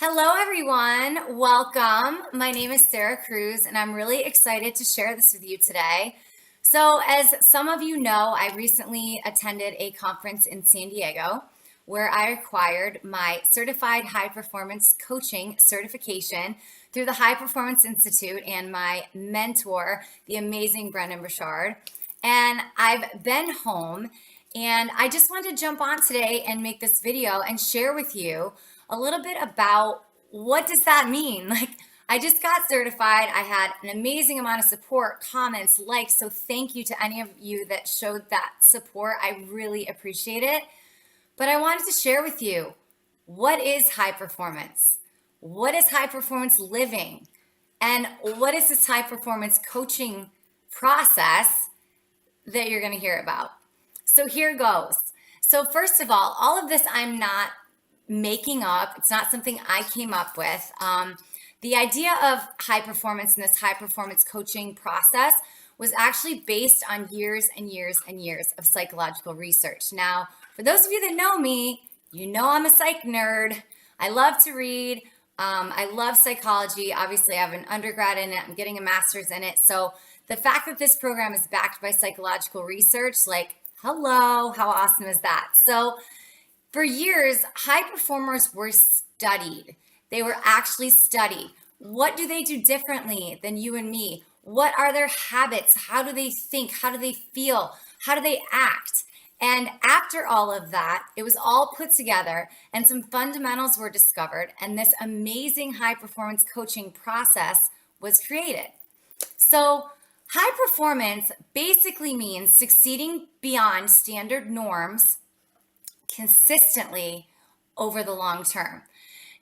Hello, everyone. Welcome. My name is Sarah Cruz, and I'm really excited to share this with you today. So, as some of you know, I recently attended a conference in San Diego where I acquired my Certified High Performance Coaching certification through the High Performance Institute and my mentor, the amazing Brendan Burchard. And I've been home, and I just wanted to jump on today and make this video and share with you a little bit about what does that mean. I just got certified. I had an amazing amount of support, comments, likes. So thank you to any of you that showed that support. I really appreciate it. But I wanted to share with you, what is high performance? What is high performance living? And what is this high performance coaching process that you're going to hear about? So here goes. So first of all of this I'm not making up. It's not something I came up with. The idea of high performance and this high performance coaching process was actually based on years and years and years of psychological research. Now, for those of you that know me, you know I'm a psych nerd. I love to read. I love psychology. Obviously, I have an undergrad in it. I'm getting a master's in it. So the fact that this program is backed by psychological research, hello, how awesome is that? So for years, high performers were studied. They were actually studied. What do they do differently than you and me? What are their habits? How do they think? How do they feel? How do they act? And after all of that, it was all put together and some fundamentals were discovered, and this amazing high performance coaching process was created. So high performance basically means succeeding beyond standard norms consistently over the long term.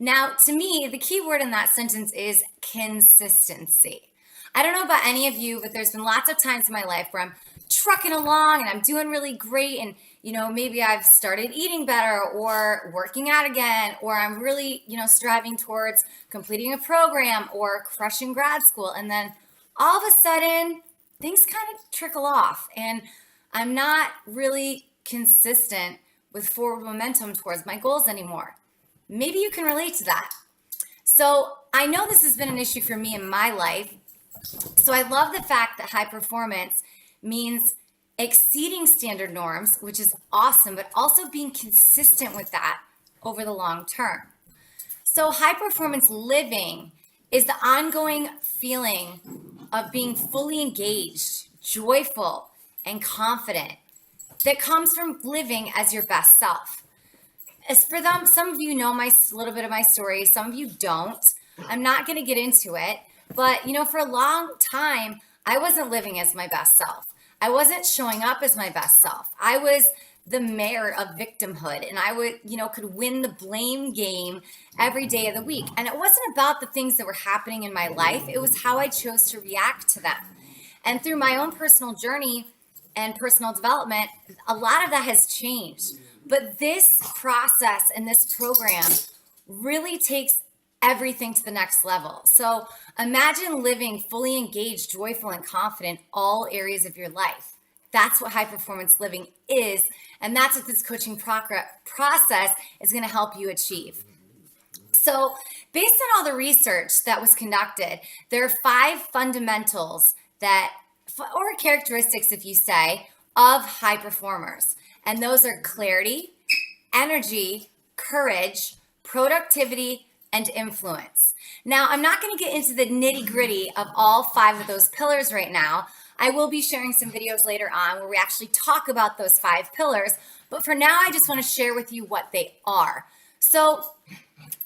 Now, to me, the key word in that sentence is consistency. I don't know about any of you, but there's been lots of times in my life where I'm trucking along and I'm doing really great, and maybe I've started eating better or working out again, or I'm really striving towards completing a program or crushing grad school, and then all of a sudden things kind of trickle off and I'm not really consistent with forward momentum towards my goals anymore. Maybe you can relate to that. So I know this has been an issue for me in my life. So I love the fact that high performance means exceeding standard norms, which is awesome, but also being consistent with that over the long term. So high performance living is the ongoing feeling of being fully engaged, joyful, and confident that comes from living as your best self. As for them, some of you know a little bit of my story, some of you don't. I'm not going to get into it, but for a long time, I wasn't living as my best self. I wasn't showing up as my best self. I was the mayor of victimhood, and I could win the blame game every day of the week. And it wasn't about the things that were happening in my life. It was how I chose to react to them. And through my own personal journey and personal development, a lot of that has changed. But this process and this program really takes everything to the next level. So imagine living fully engaged, joyful, and confident in all areas of your life. That's what high performance living is. And that's what this coaching process is going to help you achieve. So based on all the research that was conducted, there are 5 fundamentals or characteristics, if you say, of high performers. And those are clarity, energy, courage, productivity, and influence. Now, I'm not going to get into the nitty-gritty of all 5 of those pillars right now. I will be sharing some videos later on where we actually talk about those 5 pillars. But for now, I just want to share with you what they are. So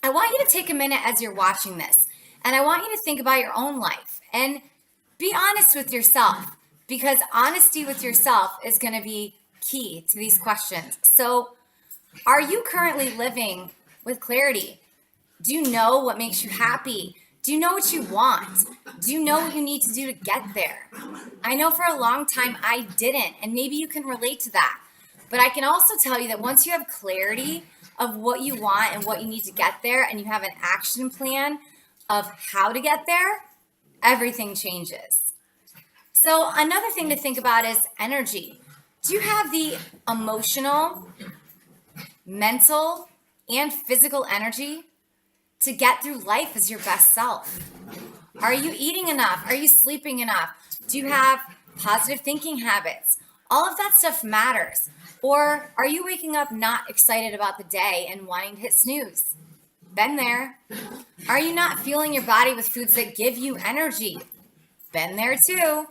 I want you to take a minute as you're watching this, and I want you to think about your own life and be honest with yourself, because honesty with yourself is going to be key to these questions. So are you currently living with clarity? Do you know what makes you happy? Do you know what you want? Do you know what you need to do to get there? I know for a long time I didn't, and maybe you can relate to that. But I can also tell you that once you have clarity of what you want and what you need to get there, and you have an action plan of how to get there, everything changes. So another thing to think about is energy. Do you have the emotional, mental, and physical energy to get through life as your best self? Are you eating enough? Are you sleeping enough? Do you have positive thinking habits? All of that stuff matters. Or are you waking up not excited about the day and wanting to hit snooze? Been there. Are you not fueling your body with foods that give you energy? Been there too.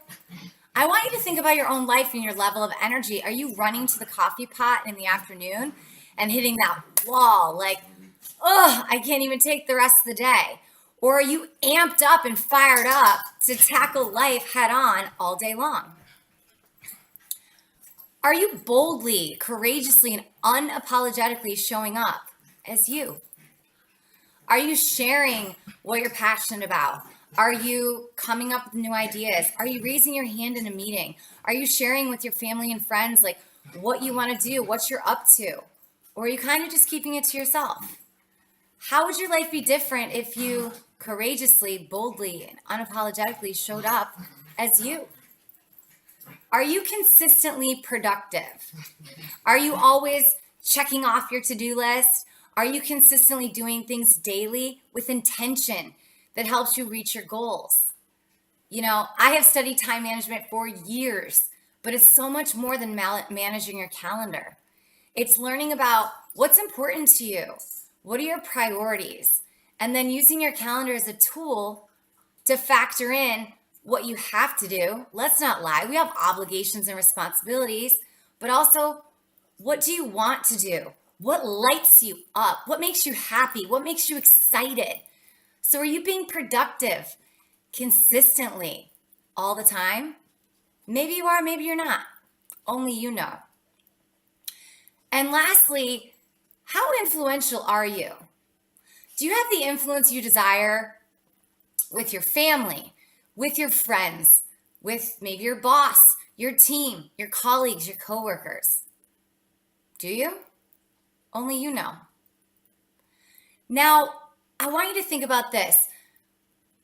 I want you to think about your own life and your level of energy. Are you running to the coffee pot in the afternoon and hitting that wall like, oh, I can't even take the rest of the day? Or are you amped up and fired up to tackle life head on all day long? Are you boldly, courageously, and unapologetically showing up as you? Are you sharing what you're passionate about? Are you coming up with new ideas? Are you raising your hand in a meeting? Are you sharing with your family and friends like what you want to do, what you're up to? Or are you kind of just keeping it to yourself? How would your life be different if you courageously, boldly, and unapologetically showed up as you? Are you consistently productive? Are you always checking off your to-do list? Are you consistently doing things daily with intention that helps you reach your goals? You know, I have studied time management for years, but it's so much more than managing your calendar. It's learning about what's important to you. What are your priorities? And then using your calendar as a tool to factor in what you have to do. Let's not lie. We have obligations and responsibilities, but also what do you want to do? What lights you up? What makes you happy? What makes you excited? So are you being productive consistently all the time? Maybe you are, maybe you're not. Only you know. And lastly, how influential are you? Do you have the influence you desire with your family, with your friends, with maybe your boss, your team, your colleagues, your coworkers? Do you? Only you know. Now, I want you to think about this.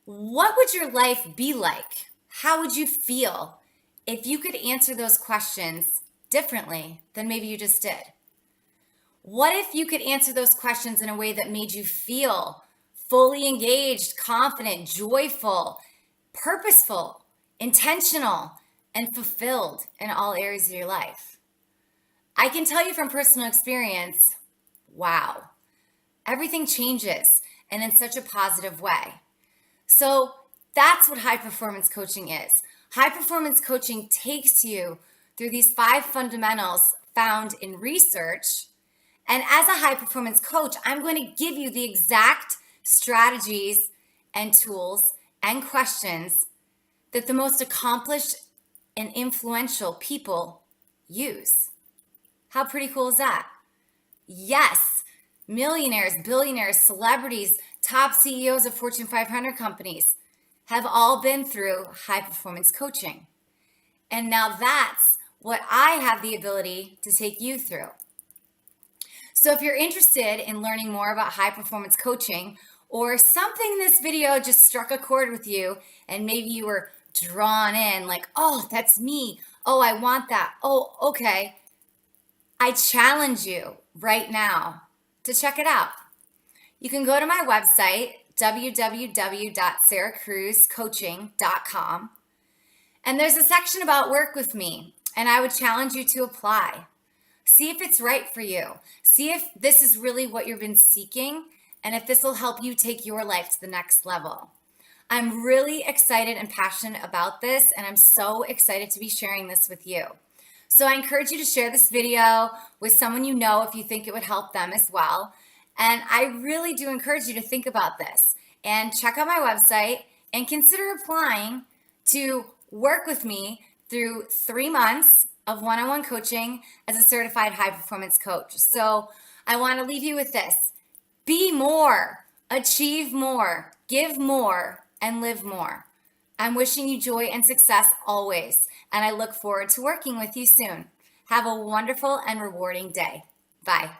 What would your life be like? How would you feel if you could answer those questions differently than maybe you just did? What if you could answer those questions in a way that made you feel fully engaged, confident, joyful, purposeful, intentional, and fulfilled in all areas of your life? I can tell you from personal experience, wow, everything changes and in such a positive way. So that's what high performance coaching is. High performance coaching takes you through these 5 fundamentals found in research. And as a high performance coach, I'm going to give you the exact strategies and tools and questions that the most accomplished and influential people use. How pretty cool is that? Yes, millionaires, billionaires, celebrities, top CEOs of Fortune 500 companies have all been through high performance coaching. And now that's what I have the ability to take you through. So if you're interested in learning more about high performance coaching, or something in this video just struck a chord with you and maybe you were drawn in like, oh, that's me. Oh, I want that. Oh, okay. I challenge you right now to check it out. You can go to my website, www.saracruzcoaching.com, and there's a section about work with me, and I would challenge you to apply. See if it's right for you. See if this is really what you've been seeking, and if this will help you take your life to the next level. I'm really excited and passionate about this, and I'm so excited to be sharing this with you. So I encourage you to share this video with someone you know if you think it would help them as well. And I really do encourage you to think about this and check out my website and consider applying to work with me through 3 months of one-on-one coaching as a certified high performance coach. So I want to leave you with this. Be more, achieve more, give more, and live more. I'm wishing you joy and success always, and I look forward to working with you soon. Have a wonderful and rewarding day. Bye.